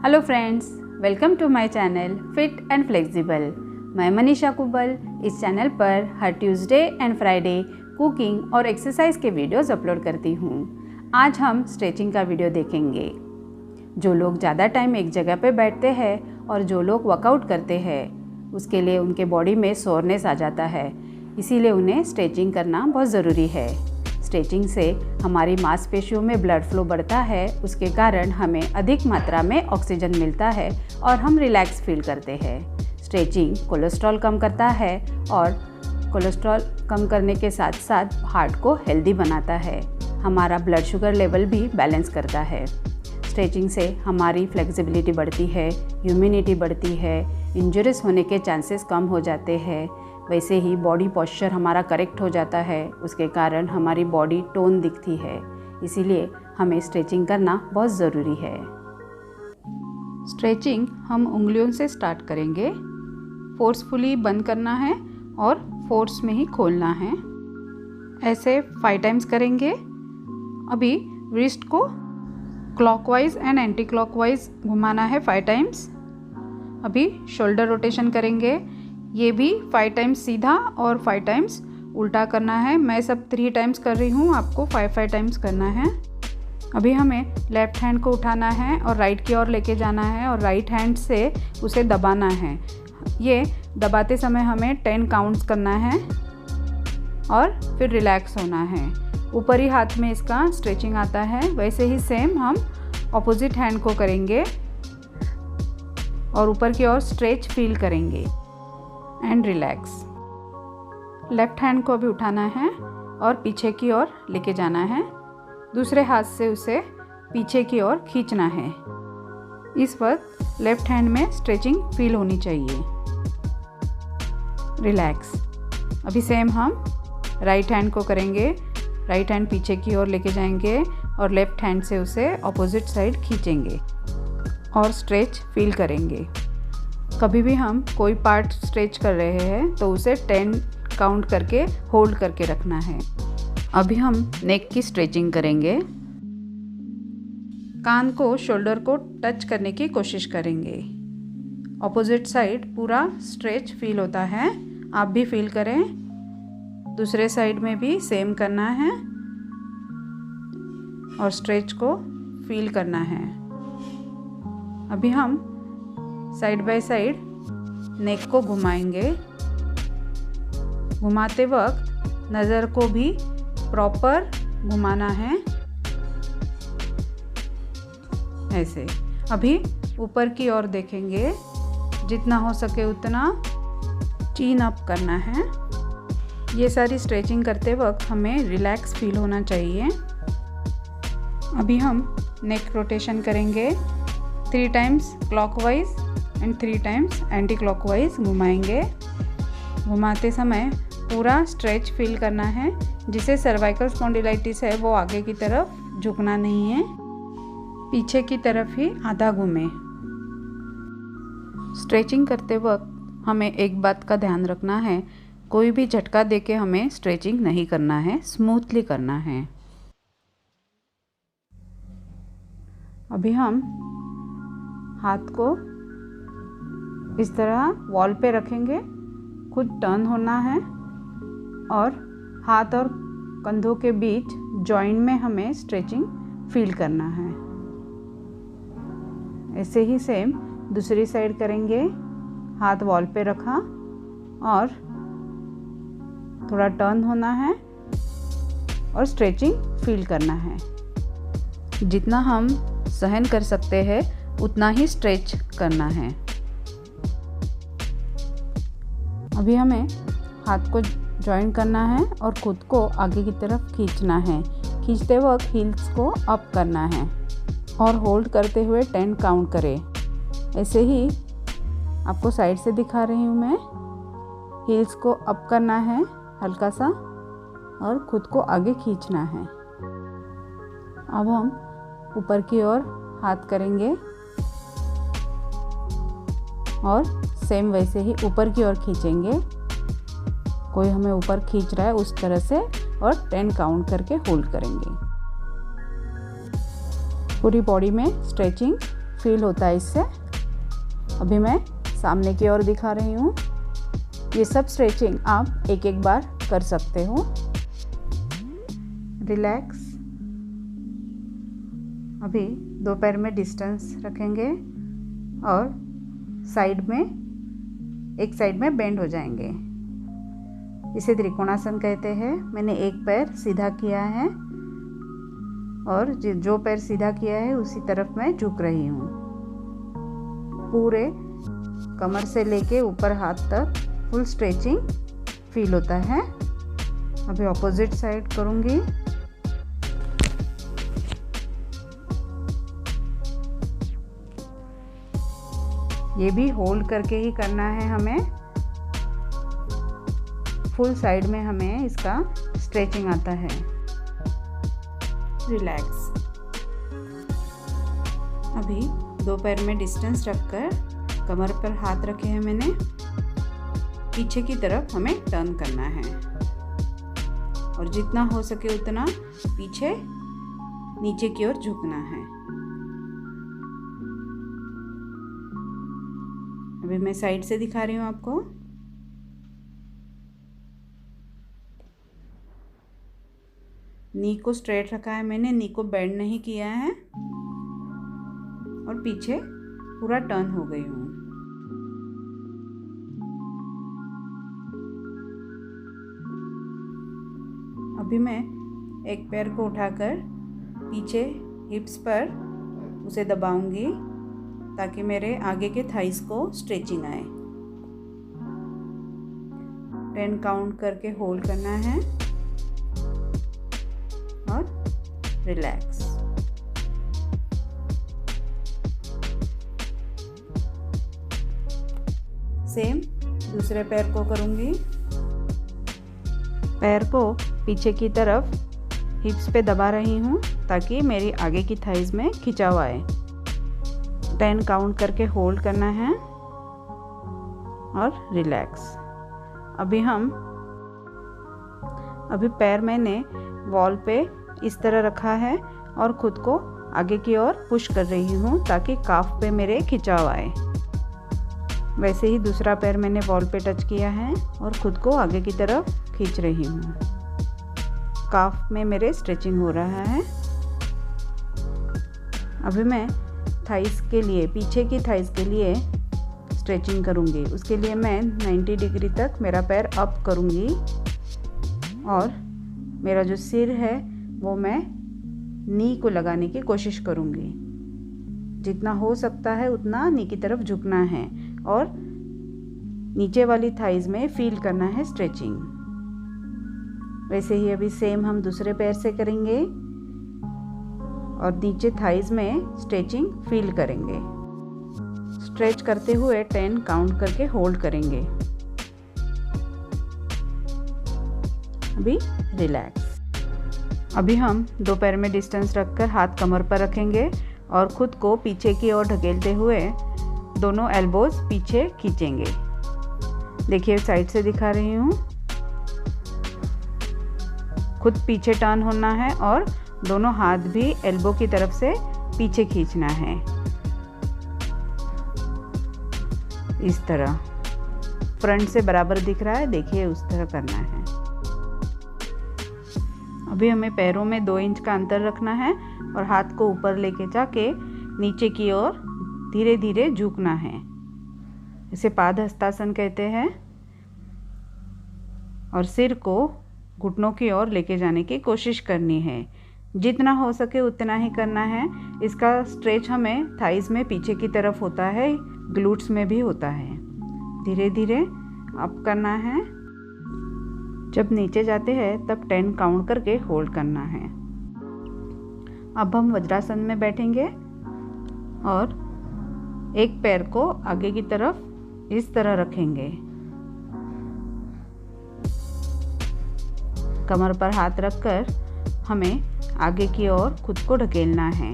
Hello friends, welcome to my channel fit and flexible. मैं मनीषा कुबल इस channel पर हर ट्यूसडे एंड फ्राइडे कुकिंग और एक्सरसाइज के वीडियोस अपलोड करती हूँ। आज हम स्ट्रेचिंग का वीडियो देखेंगे। जो लोग ज़्यादा टाइम एक जगह पे बैठते हैं और जो लोग वर्कआउट करते हैं उसके लिए उनके बॉडी में सोरनेस आ जाता है, इसीलिए उन्हें स्ट्रेचिंग करना बहुत ज़रूरी है। स्ट्रेचिंग से हमारी मांसपेशियों में ब्लड फ्लो बढ़ता है, उसके कारण हमें अधिक मात्रा में ऑक्सीजन मिलता है और हम रिलैक्स फील करते हैं। स्ट्रेचिंग कोलेस्ट्रॉल कम करता है और कोलेस्ट्रॉल कम करने के साथ साथ हार्ट को हेल्दी बनाता है। हमारा ब्लड शुगर लेवल भी बैलेंस करता है। स्ट्रेचिंग से हमारी फ्लेक्सिबिलिटी बढ़ती है, इम्यूनिटी बढ़ती है, इंजरीज होने के चांसेस कम हो जाते हैं। वैसे ही बॉडी पोस्चर हमारा करेक्ट हो जाता है, उसके कारण हमारी बॉडी टोन दिखती है। इसीलिए हमें स्ट्रेचिंग करना बहुत ज़रूरी है। स्ट्रेचिंग हम उंगलियों से स्टार्ट करेंगे। फोर्सफुली बंद करना है और फोर्स में ही खोलना है। ऐसे 5 टाइम्स करेंगे। अभी रिस्ट को क्लॉकवाइज एंड एंटी क्लॉकवाइज घुमाना है 5 टाइम्स। अभी शोल्डर रोटेशन करेंगे। ये भी 5 टाइम्स सीधा और 5 टाइम्स उल्टा करना है। मैं सब 3 टाइम्स कर रही हूँ, आपको 5 टाइम्स करना है। अभी हमें लेफ़्ट हैंड को उठाना है और राइट की ओर लेके जाना है और राइट हैंड से उसे दबाना है। ये दबाते समय हमें 10 काउंट्स करना है और फिर रिलैक्स होना है। ऊपरी हाथ में इसका स्ट्रेचिंग आता है। वैसे ही सेम हम ऑपोजिट हैंड को करेंगे और ऊपर की ओर स्ट्रेच फील करेंगे एंड रिलैक्स। लेफ्ट हैंड को भी उठाना है और पीछे की ओर लेके जाना है। दूसरे हाथ से उसे पीछे की ओर खींचना है। इस वक्त लेफ्ट हैंड में स्ट्रेचिंग फील होनी चाहिए। रिलैक्स। अभी सेम हम राइट हैंड को करेंगे। राइट हैंड पीछे की ओर लेके जाएंगे और लेफ्ट हैंड से उसे ऑपोजिट साइड खींचेंगे और स्ट्रेच फील करेंगे। कभी भी हम कोई पार्ट स्ट्रेच कर रहे हैं तो उसे 10 काउंट करके होल्ड करके रखना है। अभी हम नेक की स्ट्रेचिंग करेंगे। कान को शोल्डर को टच करने की कोशिश करेंगे। ऑपोजिट साइड पूरा स्ट्रेच फील होता है, आप भी फील करें। दूसरे साइड में भी सेम करना है और स्ट्रेच को फील करना है। अभी हम साइड बाय साइड नेक को घुमाएंगे। घुमाते वक्त नज़र को भी प्रॉपर घुमाना है, ऐसे। अभी ऊपर की ओर देखेंगे। जितना हो सके उतना चीन अप करना है। ये सारी स्ट्रेचिंग करते वक्त हमें रिलैक्स फील होना चाहिए। अभी हम नेक रोटेशन करेंगे। 3 times clockwise and 3 times anti clockwise घुमाएंगे। घुमाते समय पूरा स्ट्रेच फील करना है। जिसे सर्वाइकल स्पॉन्डिलाइटिस है वो आगे की तरफ झुकना नहीं है, पीछे की तरफ ही आधा घूमे। स्ट्रेचिंग करते वक्त हमें एक बात का ध्यान रखना है, कोई भी झटका देके हमें स्ट्रेचिंग नहीं करना है, स्मूथली करना है। अभी हम हाथ को इस तरह वॉल पे रखेंगे। खुद टर्न होना है और हाथ और कंधों के बीच जॉइंट में हमें स्ट्रेचिंग फील करना है। ऐसे ही सेम दूसरी साइड करेंगे। हाथ वॉल पे रखा और थोड़ा टर्न होना है और स्ट्रेचिंग फील करना है। जितना हम सहन कर सकते हैं उतना ही स्ट्रेच करना है। अभी हमें हाथ को जॉइन करना है और खुद को आगे की तरफ खींचना है। खींचते वक्त हील्स को अप करना है और होल्ड करते हुए 10 काउंट करें। ऐसे ही आपको साइड से दिखा रही हूँ मैं। हील्स को अप करना है हल्का सा और खुद को आगे खींचना है। अब हम ऊपर की ओर हाथ करेंगे और सेम वैसे ही ऊपर की ओर खींचेंगे। कोई हमें ऊपर खींच रहा है उस तरह से और 10 काउंट करके होल्ड करेंगे। पूरी बॉडी में स्ट्रेचिंग फील होता है इससे। अभी मैं सामने की ओर दिखा रही हूँ। ये सब स्ट्रेचिंग आप एक एक बार कर सकते हो। रिलैक्स। अभी 2 पैर में डिस्टेंस रखेंगे और साइड में, एक साइड में बेंड हो जाएंगे। इसे त्रिकोणासन कहते हैं। मैंने एक पैर सीधा किया है और जो पैर सीधा किया है उसी तरफ मैं झुक रही हूँ। पूरे कमर से लेके ऊपर हाथ तक फुल स्ट्रेचिंग फील होता है। अभी ऑपोजिट साइड करूँगी। ये भी होल्ड करके ही करना है हमें। फुल साइड में हमें इसका स्ट्रेचिंग आता है। रिलैक्स। अभी 2 पैर में डिस्टेंस रखकर कमर पर हाथ रखे हैं मैंने। पीछे की तरफ हमें टर्न करना है और जितना हो सके उतना पीछे नीचे की ओर झुकना है। अभी मैं साइड से दिखा रही हूँ आपको। नी को स्ट्रेट रखा है मैंने, नी को बेंड नहीं किया है और पीछे पूरा टर्न हो गई हूँ। अभी मैं एक पैर को उठाकर पीछे हिप्स पर उसे दबाऊंगी ताकि मेरे आगे के थाइस को स्ट्रेचिंग आए। 10 काउंट करके होल्ड करना है और रिलैक्स। सेम दूसरे पैर को करूंगी। पैर को पीछे की तरफ हिप्स पे दबा रही हूँ ताकि मेरी आगे की थाइस में खिंचाव आए। 10 काउंट करके होल्ड करना है और रिलैक्स। अभी पैर मैंने वॉल पे इस तरह रखा है और खुद को आगे की ओर पुश कर रही हूँ ताकि काफ पे मेरे खिंचाव आए। वैसे ही दूसरा पैर मैंने वॉल पे टच किया है और खुद को आगे की तरफ खींच रही हूँ। काफ में मेरे स्ट्रेचिंग हो रहा है। अभी मैं थाइस के लिए, पीछे की थाइस के लिए स्ट्रेचिंग करूँगी। उसके लिए मैं 90 डिग्री तक मेरा पैर अप करूँगी और मेरा जो सिर है वो मैं नी को लगाने की कोशिश करूँगी। जितना हो सकता है उतना नी की तरफ झुकना है और नीचे वाली थाइस में फील करना है स्ट्रेचिंग। वैसे ही अभी सेम हम दूसरे पैर से करेंगे और नीचे थाइस में स्ट्रेचिंग फील करेंगे। स्ट्रेच करते हुए 10 काउंट करके होल्ड करेंगे। अभी रिलैक्स। अभी हम 2 पैर में डिस्टेंस रखकर हाथ कमर पर रखेंगे और खुद को पीछे की ओर ढकेलते हुए दोनों एल्बोज पीछे खींचेंगे। देखिए साइड से दिखा रही हूँ। खुद पीछे टर्न होना है और दोनों हाथ भी एल्बो की तरफ से पीछे खींचना है। इस तरह फ्रंट से बराबर दिख रहा है, देखिए उस तरह करना है। अभी हमें पैरों में 2 इंच का अंतर रखना है और हाथ को ऊपर लेके जाके नीचे की ओर धीरे धीरे झुकना है। इसे पाद हस्तासन कहते हैं। और सिर को घुटनों की ओर लेके जाने की कोशिश करनी है। जितना हो सके उतना ही करना है। इसका स्ट्रेच हमें थाइस में पीछे की तरफ होता है, ग्लूट्स में भी होता है। धीरे धीरे अप करना है। जब नीचे जाते हैं तब 10 काउंट करके होल्ड करना है। अब हम वज्रासन में बैठेंगे और एक पैर को आगे की तरफ इस तरह रखेंगे। कमर पर हाथ रखकर हमें आगे की ओर खुद को ढकेलना है।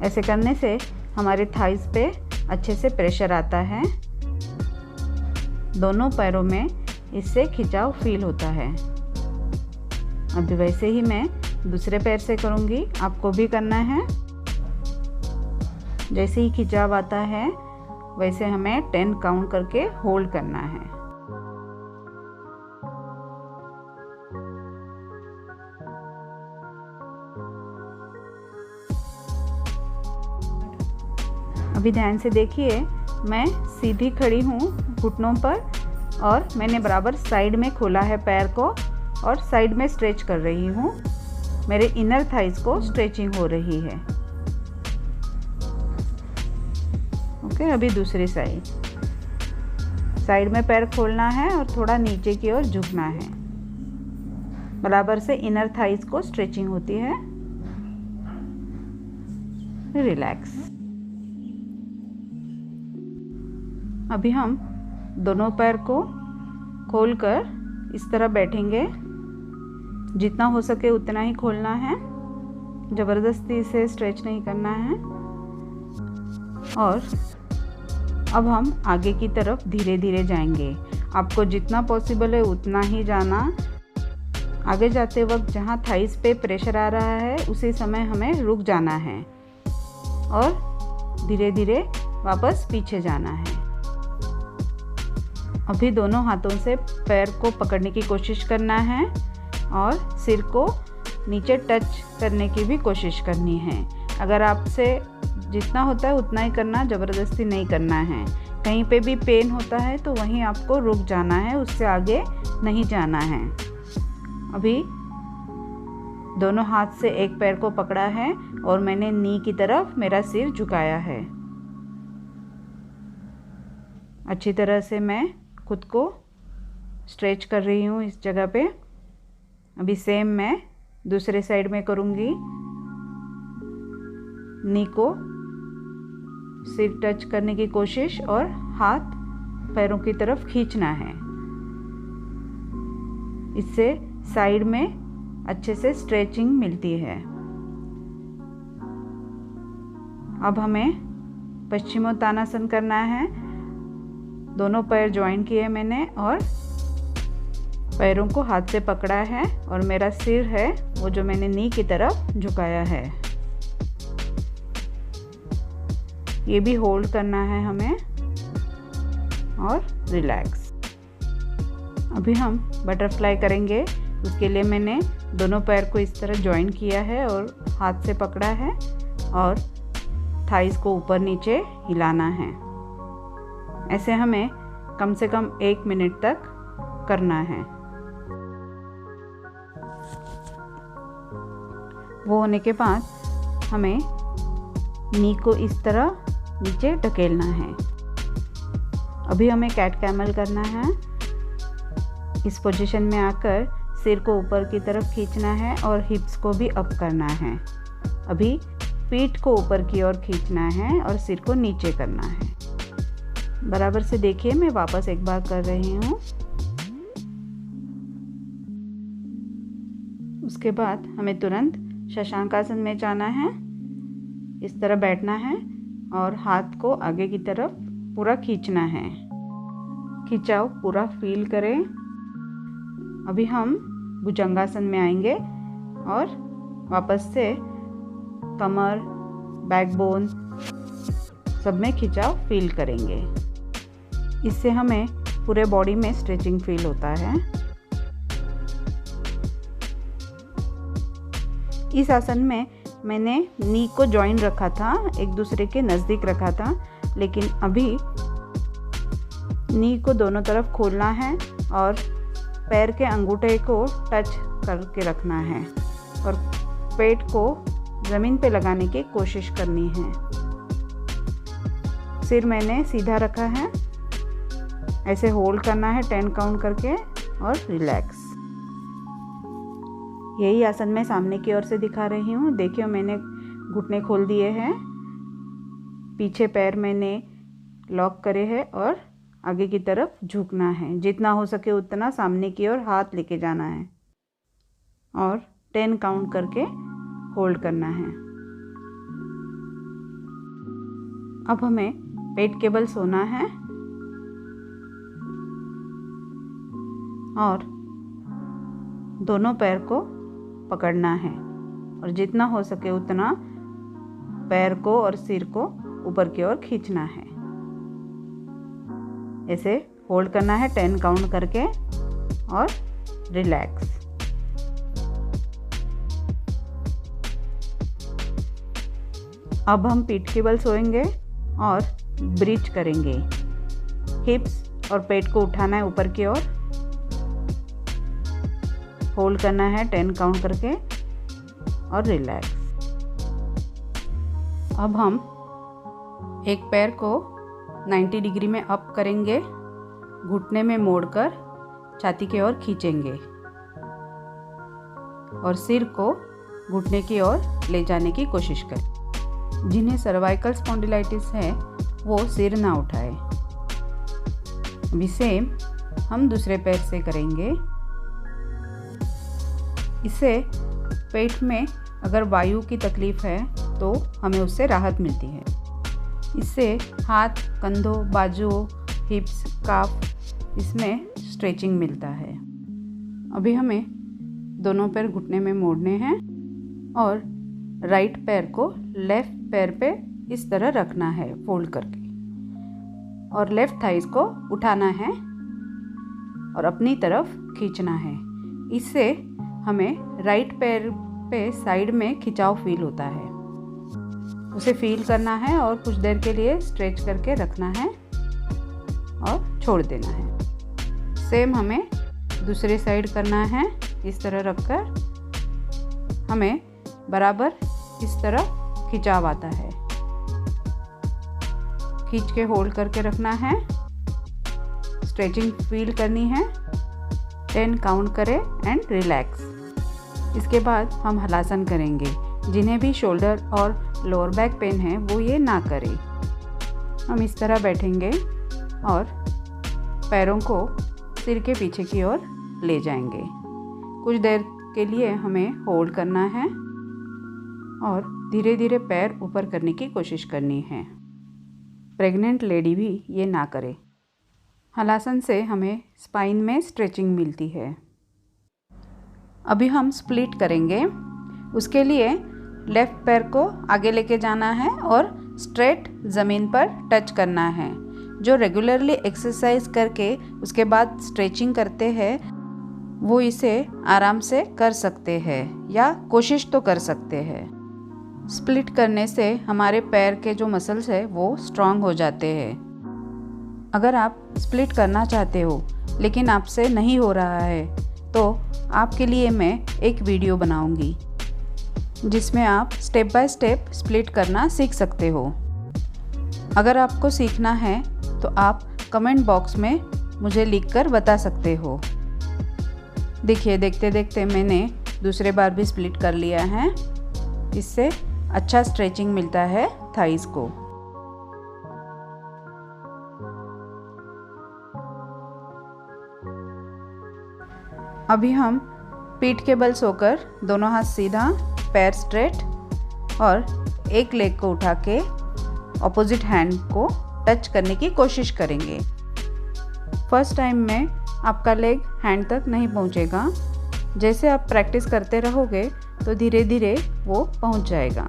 ऐसे करने से हमारे थाइस पे अच्छे से प्रेशर आता है। दोनों पैरों में इससे खिंचाव फील होता है। अभी वैसे ही मैं दूसरे पैर से करूँगी, आपको भी करना है। जैसे ही खिंचाव आता है वैसे हमें 10 काउंट करके होल्ड करना है। अभी ध्यान से देखिए, मैं सीधी खड़ी हूँ घुटनों पर और मैंने बराबर साइड में खोला है पैर को और साइड में स्ट्रेच कर रही हूँ। मेरे इनर थाइस को स्ट्रेचिंग हो रही है। ओके, अभी दूसरी साइड में पैर खोलना है और थोड़ा नीचे की ओर झुकना है। बराबर से इनर थाइस को स्ट्रेचिंग होती है। रिलैक्स। अभी हम दोनों पैर को खोलकर इस तरह बैठेंगे। जितना हो सके उतना ही खोलना है, ज़बरदस्ती से स्ट्रेच नहीं करना है। और अब हम आगे की तरफ धीरे धीरे जाएंगे। आपको जितना पॉसिबल है उतना ही जाना। आगे जाते वक्त जहाँ थाइस पे प्रेशर आ रहा है उसी समय हमें रुक जाना है और धीरे धीरे वापस पीछे जाना है। अभी दोनों हाथों से पैर को पकड़ने की कोशिश करना है और सिर को नीचे टच करने की भी कोशिश करनी है। अगर आपसे जितना होता है उतना ही करना, ज़बरदस्ती नहीं करना है। कहीं पे भी पेन होता है तो वहीं आपको रुक जाना है, उससे आगे नहीं जाना है। अभी दोनों हाथ से एक पैर को पकड़ा है और मैंने नी की तरफ मेरा सिर झुकाया है। अच्छी तरह से मैं खुद को स्ट्रेच कर रही हूँ इस जगह पे। अभी सेम मैं दूसरे साइड में करूँगी। नी को सिर टच करने की कोशिश और हाथ पैरों की तरफ खींचना है। इससे साइड में अच्छे से स्ट्रेचिंग मिलती है। अब हमें पश्चिमोत्तानासन करना है। दोनों पैर ज्वाइन किए मैंने और पैरों को हाथ से पकड़ा है और मेरा सिर है वो जो मैंने नी की तरफ झुकाया है। ये भी होल्ड करना है हमें और रिलैक्स। अभी हम बटरफ्लाई करेंगे। उसके लिए मैंने दोनों पैर को इस तरह ज्वाइन किया है और हाथ से पकड़ा है और थाइस को ऊपर नीचे हिलाना है। ऐसे हमें कम से कम 1 मिनट तक करना है। वो होने के बाद हमें नी को इस तरह नीचे ढकेलना है। अभी हमें कैट कैमल करना है। इस पोजीशन में आकर सिर को ऊपर की तरफ खींचना है और हिप्स को भी अप करना है। अभी पीठ को ऊपर की ओर खींचना है और सिर को नीचे करना है। बराबर से देखिए, मैं वापस एक बार कर रही हूँ। उसके बाद हमें तुरंत शशांकासन में जाना है। इस तरह बैठना है और हाथ को आगे की तरफ पूरा खींचना है। खिंचाव पूरा फील करें। अभी हम भुजंगासन में आएंगे और वापस से कमर, बैकबोन सब में खिंचाव फील करेंगे। इससे हमें पूरे बॉडी में स्ट्रेचिंग फील होता है। इस आसन में मैंने नी को जॉइन रखा था, एक दूसरे के नज़दीक रखा था, लेकिन अभी नी को दोनों तरफ खोलना है और पैर के अंगूठे को टच करके रखना है और पेट को ज़मीन पे लगाने की कोशिश करनी है। सिर मैंने सीधा रखा है। ऐसे होल्ड करना है 10 काउंट करके और रिलैक्स। यही आसन मैं सामने की ओर से दिखा रही हूँ। देखिए, मैंने घुटने खोल दिए हैं, पीछे पैर मैंने लॉक करे हैं और आगे की तरफ झुकना है। जितना हो सके उतना सामने की ओर हाथ लेके जाना है और 10 काउंट करके होल्ड करना है। अब हमें पेट के बल सोना है और दोनों पैर को पकड़ना है और जितना हो सके उतना पैर को और सिर को ऊपर की ओर खींचना है। ऐसे होल्ड करना है 10 काउंट करके और रिलैक्स। अब हम पीठ के बल सोएंगे और ब्रिज करेंगे। हिप्स और पेट को उठाना है ऊपर की ओर, होल्ड करना है 10 काउंट करके और रिलैक्स। अब हम एक पैर को 90 डिग्री में अप करेंगे, घुटने में मोड़कर छाती की ओर खींचेंगे और सिर को घुटने की ओर ले जाने की कोशिश करें। जिन्हें सर्वाइकल स्पॉन्डिलाइटिस है वो सिर ना उठाए। अभी सेम हम दूसरे पैर से करेंगे। इससे पेट में अगर वायु की तकलीफ है तो हमें उससे राहत मिलती है। इससे हाथ, कंधों, बाजुओं, हिप्स, काफ इसमें स्ट्रेचिंग मिलता है। अभी हमें दोनों पैर घुटने में मोड़ने हैं और राइट पैर को लेफ्ट पैर पे इस तरह रखना है फोल्ड करके, और लेफ्ट थाइस को उठाना है और अपनी तरफ खींचना है। इससे हमें राइट पैर पे साइड में खिंचाव फील होता है, उसे फील करना है और कुछ देर के लिए स्ट्रेच करके रखना है और छोड़ देना है। सेम हमें दूसरी साइड करना है। इस तरह रखकर हमें बराबर इस तरह खिंचाव आता है, खींच के होल्ड करके रखना है, स्ट्रेचिंग फील करनी है, 10 काउंट करें एंड रिलैक्स। इसके बाद हम हलासन करेंगे। जिन्हें भी शोल्डर और लोअर बैक पेन है वो ये ना करें। हम इस तरह बैठेंगे और पैरों को सिर के पीछे की ओर ले जाएंगे। कुछ देर के लिए हमें होल्ड करना है और धीरे धीरे पैर ऊपर करने की कोशिश करनी है। प्रेग्नेंट लेडी भी ये ना करे। हलासन से हमें स्पाइन में स्ट्रेचिंग मिलती है। अभी हम स्प्लिट करेंगे। उसके लिए लेफ़्ट पैर को आगे लेके जाना है और स्ट्रेट ज़मीन पर टच करना है। जो रेगुलरली एक्सरसाइज करके उसके बाद स्ट्रेचिंग करते हैं वो इसे आराम से कर सकते हैं या कोशिश तो कर सकते हैं। स्प्लिट करने से हमारे पैर के जो मसल्स है वो स्ट्रांग हो जाते हैं। अगर आप स्प्लिट करना चाहते हो लेकिन आपसे नहीं हो रहा है तो आपके लिए मैं एक वीडियो बनाऊंगी जिसमें आप स्टेप बाय स्टेप स्प्लिट करना सीख सकते हो। अगर आपको सीखना है तो आप कमेंट बॉक्स में मुझे लिखकर बता सकते हो। देखिए, देखते देखते मैंने दूसरे बार भी स्प्लिट कर लिया है। इससे अच्छा स्ट्रेचिंग मिलता है थाइस को। अभी हम पीठ के बल सोकर दोनों हाथ सीधा, पैर स्ट्रेट और एक लेग को उठा के ऑपोजिट हैंड को टच करने की कोशिश करेंगे। फर्स्ट टाइम में आपका लेग हैंड तक नहीं पहुंचेगा। जैसे आप प्रैक्टिस करते रहोगे तो धीरे धीरे वो पहुंच जाएगा।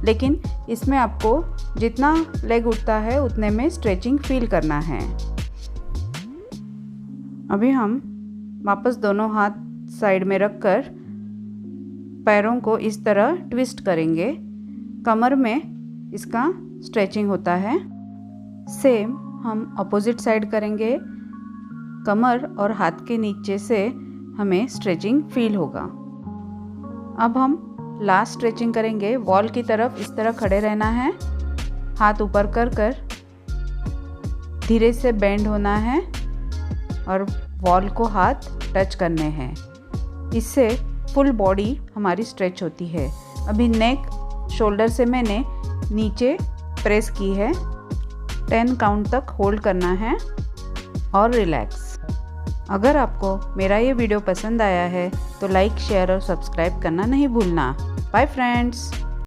लेकिन इसमें आपको जितना लेग उठता है उतने में स्ट्रेचिंग फील करना है। अभी हम वापस दोनों हाथ साइड में रखकर पैरों को इस तरह ट्विस्ट करेंगे। कमर में इसका स्ट्रेचिंग होता है। सेम हम अपोजिट साइड करेंगे। कमर और हाथ के नीचे से हमें स्ट्रेचिंग फील होगा। अब हम लास्ट स्ट्रेचिंग करेंगे। वॉल की तरफ इस तरह खड़े रहना है, हाथ ऊपर कर कर धीरे से बेंड होना है और वॉल को हाथ टच करने हैं। इससे फुल बॉडी हमारी स्ट्रेच होती है। अभी नेक, शोल्डर से मैंने नीचे प्रेस की है। 10 काउंट तक होल्ड करना है और रिलैक्स। अगर आपको मेरा ये वीडियो पसंद आया है तो लाइक, शेयर और सब्सक्राइब करना नहीं भूलना। Bye friends.